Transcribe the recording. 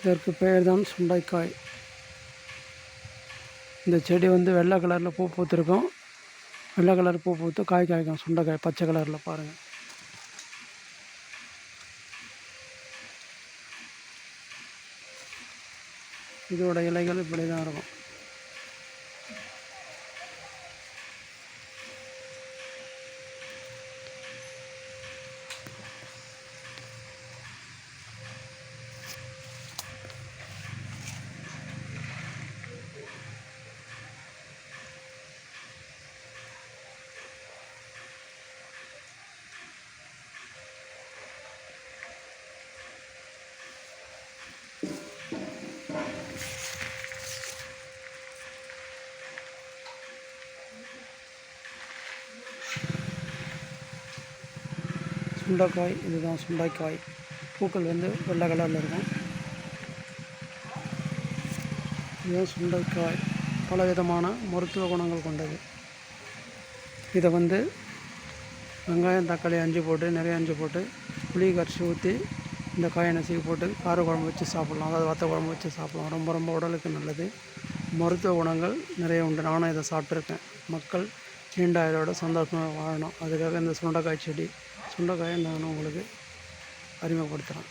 இதற்கு பெயர் தான் சுண்டைக்காய். இந்த செடி வெள்ளை கலரில் பூ பூத்திருக்கும். வெள்ளை கலர் பூ பூத்து காய் காய்க்கும். சுண்டைக்காய் பச்சை கலரில் பாருங்கள். இதோட இலைகள் இப்படி தான் இருக்கும். சுண்டைக்காய் இதுதான் சுண்டைக்காய். பூக்கள் வெள்ளை கலரில் இருக்கும். இதுதான் சுண்டைக்காய். பல விதமான மருத்துவ குணங்கள் கொண்டது. இதை வெங்காயம் தக்காளி நிறைய அஞ்சு போட்டு புளி கரைச்சி ஊற்றி இந்த காயை நசுக்கி போட்டு கார குழம்பு வச்சு சாப்பிட்லாம். அதாவது வத்த குழம்பு வச்சு சாப்பிட்லாம். ரொம்ப ரொம்ப உடலுக்கு நல்லது. மருத்துவ குணங்கள் நிறைய உண்டு. நானும் இதை சாப்பிட்ருக்கேன். மக்கள் நீண்ட ஆயுளோட சந்தோஷமாக வாழணும். அதுக்காக இந்த சுண்டைக்காய் செடி சுண்டைக்காயை நான் உங்களுக்கு அறிமுகப்படுத்துகிறேன்.